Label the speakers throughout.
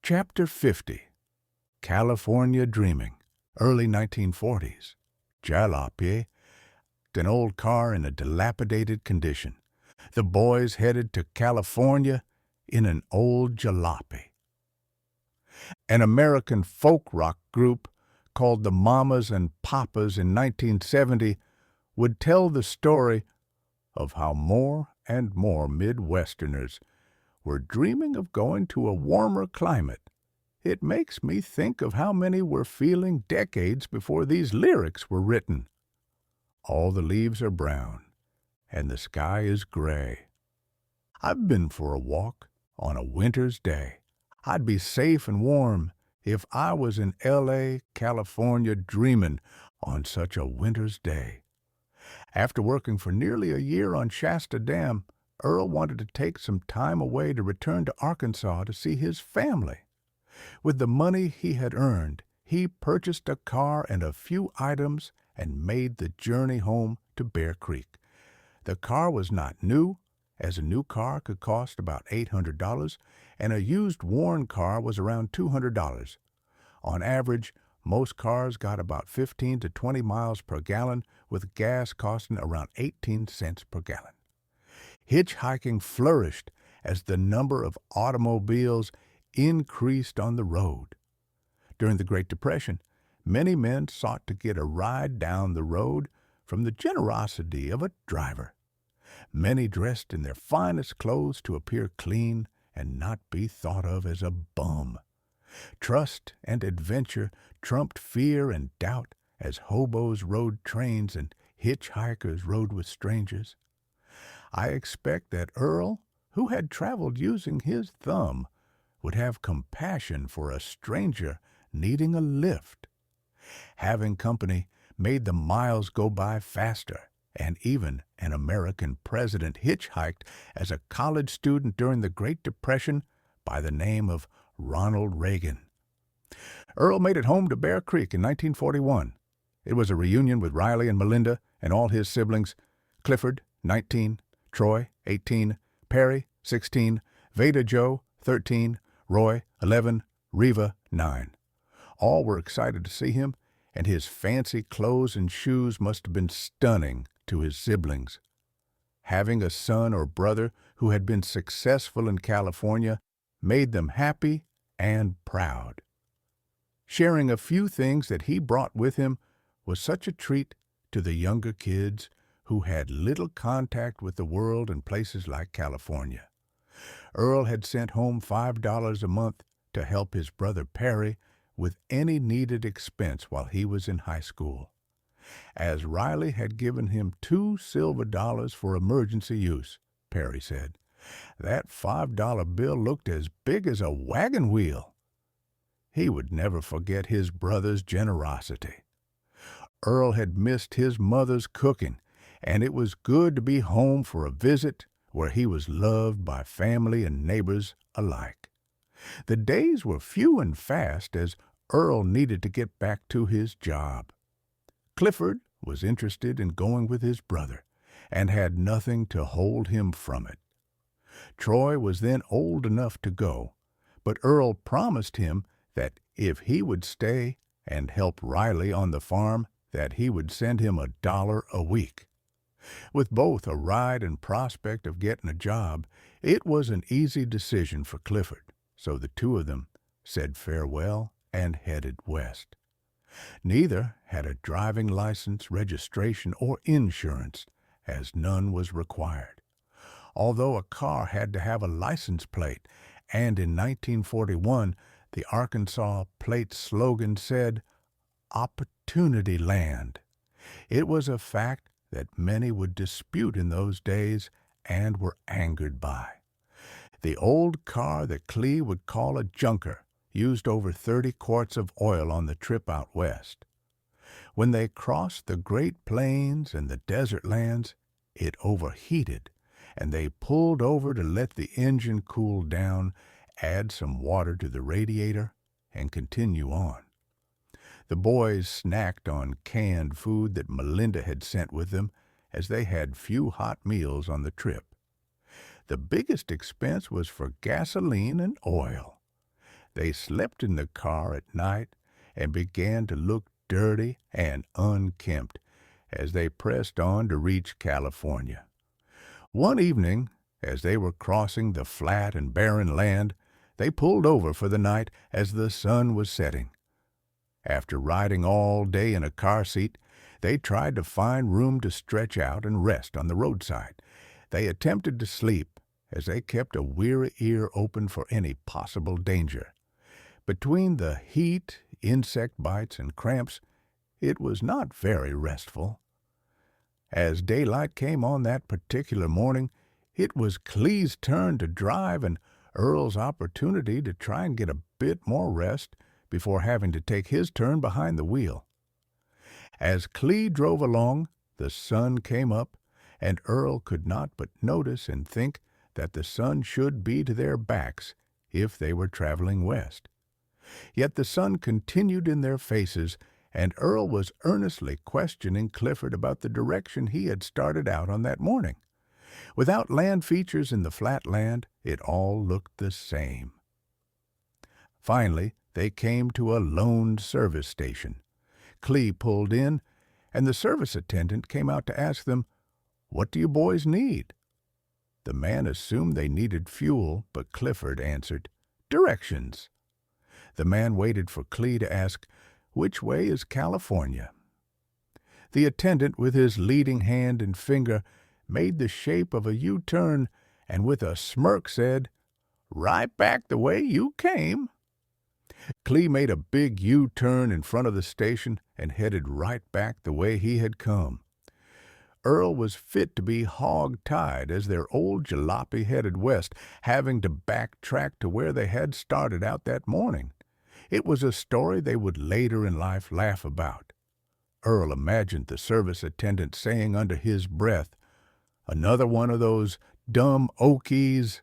Speaker 1: Chapter 50, California Dreaming, early 1940s. Jalopy, an old car in a dilapidated condition. The boys headed to California in an old jalopy. An American folk rock group called the Mamas and Papas in 1970 would tell the story of how more and more Midwesterners were dreaming of going to a warmer climate. It makes me think of how many were feeling decades before these lyrics were written. All the leaves are brown, and the sky is gray. I've been for a walk on a winter's day. I'd be safe and warm if I was in L.A., California, dreaming on such a winter's day. After working for nearly a year on Shasta Dam, Earl wanted to take some time away to return to Arkansas to see his family. With the money he had earned, he purchased a car and a few items and made the journey home to Bear Creek. The car was not new, as a new car could cost about $800, and a used worn car was around $200. On average, most cars got about 15 to 20 miles per gallon, with gas costing around 18 cents per gallon. Hitchhiking flourished as the number of automobiles increased on the road. During the Great Depression, many men sought to get a ride down the road from the generosity of a driver. Many dressed in their finest clothes to appear clean and not be thought of as a bum. Trust and adventure trumped fear and doubt as hobos rode trains and hitchhikers rode with strangers. I expect that Earl, who had traveled using his thumb, would have compassion for a stranger needing a lift. Having company made the miles go by faster, and even an American president hitchhiked as a college student during the Great Depression by the name of Ronald Reagan. Earl made it home to Bear Creek in 1941. It was a reunion with Riley and Melinda and all his siblings: Clifford, 19, Troy, 18, Perry, 16, Veda Joe, 13, Roy, 11, Reva, 9. All were excited to see him, and his fancy clothes and shoes must have been stunning to his siblings. Having a son or brother who had been successful in California made them happy and proud. Sharing a few things that he brought with him was such a treat to the younger kids who had little contact with the world in places like California. Earl had sent home $5 a month to help his brother Perry with any needed expense while he was in high school. As Riley had given him 2 silver dollars for emergency use, Perry said, that $5 bill looked as big as a wagon wheel. He would never forget his brother's generosity. Earl had missed his mother's cooking, and it was good to be home for a visit where he was loved by family and neighbors alike. The days were few and fast as Earl needed to get back to his job. Clifford was interested in going with his brother and had nothing to hold him from it. Troy was then old enough to go, but Earl promised him that if he would stay and help Riley on the farm, that he would send him $1 a week. With both a ride and prospect of getting a job, it was an easy decision for Clifford, so the two of them said farewell and headed west. Neither had a driving license, registration, or insurance, as none was required. Although a car had to have a license plate, and in 1941 the Arkansas plate slogan said, "Opportunity Land." It was a fact that many would dispute in those days and were angered by. The old car that Clee would call a junker used over 30 quarts of oil on the trip out west. When they crossed the Great Plains and the desert lands, it overheated, and they pulled over to let the engine cool down, add some water to the radiator, and continue on. The boys snacked on canned food that Melinda had sent with them, as they had few hot meals on the trip. The biggest expense was for gasoline and oil. They slept in the car at night and began to look dirty and unkempt as they pressed on to reach California. One evening, as they were crossing the flat and barren land, they pulled over for the night as the sun was setting. After riding all day in a car seat, they tried to find room to stretch out and rest on the roadside. They attempted to sleep as they kept a weary ear open for any possible danger. Between the heat, insect bites, and cramps, it was not very restful. As daylight came on that particular morning, it was Clee's turn to drive and Earl's opportunity to try and get a bit more rest before having to take his turn behind the wheel. As Clee drove along, the sun came up, and Earl could not but notice and think that the sun should be to their backs if they were traveling west. Yet the sun continued in their faces, and Earl was earnestly questioning Clifford about the direction he had started out on that morning. Without land features in the flat land, it all looked the same. Finally, they came to a lone service station. Clee pulled in, and the service attendant came out to ask them, "What do you boys need?" The man assumed they needed fuel, but Clifford answered, "Directions." The man waited for Clee to ask, "Which way is California?" The attendant, with his leading hand and finger, made the shape of a U-turn, and with a smirk said, "Right back the way you came." Clee made a big U-turn in front of the station and headed right back the way he had come. Earl was fit to be hog-tied as their old jalopy headed west, having to backtrack to where they had started out that morning. It was a story they would later in life laugh about. Earl imagined the service attendant saying under his breath, "Another one of those dumb Okies.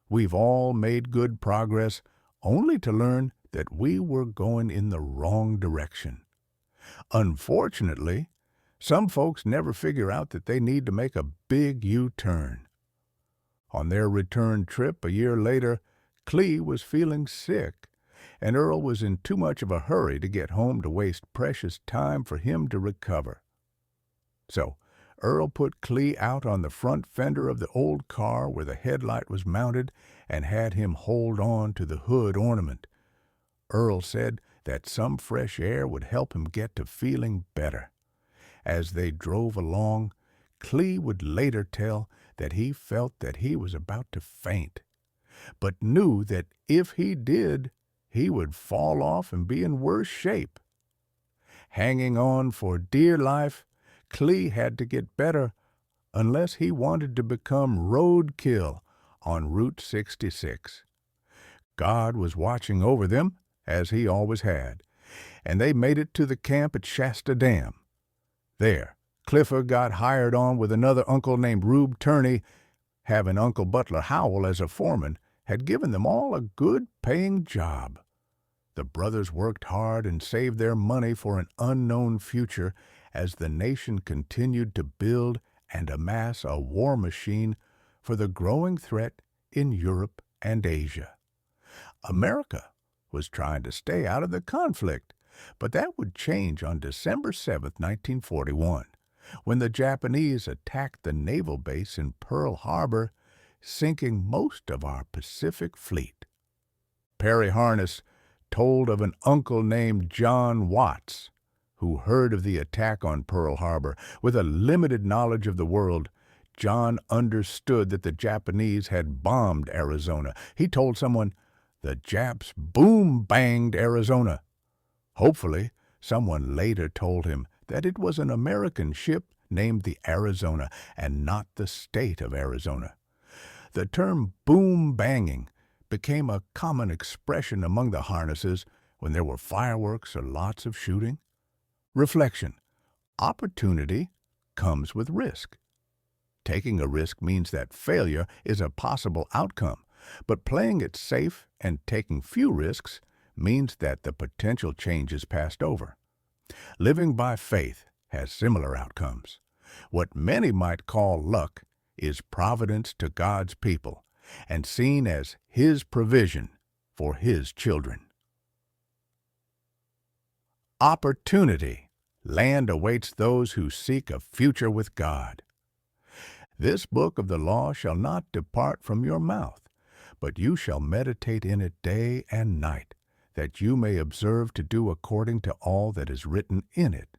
Speaker 1: We've all made good progress, only to learn that we were going in the wrong direction." Unfortunately, some folks never figure out that they need to make a big U-turn. On their return trip a year later, Clee was feeling sick, and Earl was in too much of a hurry to get home to waste precious time for him to recover. So Earl put Clee out on the front fender of the old car where the headlight was mounted and had him hold on to the hood ornament. Earl said that some fresh air would help him get to feeling better. As they drove along, Clee would later tell that he felt that he was about to faint, but knew that if he did, he would fall off and be in worse shape. Hanging on for dear life, Clee had to get better unless he wanted to become roadkill on Route 66. God was watching over them, as he always had, and they made it to the camp at Shasta Dam. There, Clifford got hired on with another uncle named Rube Turney. Having Uncle Butler Howell as a foreman had given them all a good-paying job. The brothers worked hard and saved their money for an unknown future as the nation continued to build and amass a war machine for the growing threat in Europe and Asia. America was trying to stay out of the conflict, but that would change on December 7, 1941, when the Japanese attacked the naval base in Pearl Harbor, sinking most of our Pacific fleet. Perry Harness told of an uncle named John Watts, who heard of the attack on Pearl Harbor. With a limited knowledge of the world, John understood that the Japanese had bombed Arizona. He told someone, "The Japs boom-banged Arizona." Hopefully, someone later told him that it was an American ship named the Arizona and not the state of Arizona. The term boom-banging became a common expression among the Harnesses when there were fireworks or lots of shooting. Reflection: opportunity comes with risk. Taking a risk means that failure is a possible outcome, but playing it safe and taking few risks means that the potential change is passed over. Living by faith has similar outcomes. What many might call luck is providence to God's people and seen as His provision for His children. Opportunity. Land awaits those who seek a future with God. This book of the law shall not depart from your mouth, but you shall meditate in it day and night, that you may observe to do according to all that is written in it.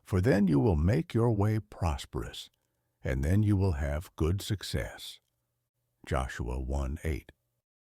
Speaker 1: For then you will make your way prosperous, and then you will have good success. Joshua 1:8.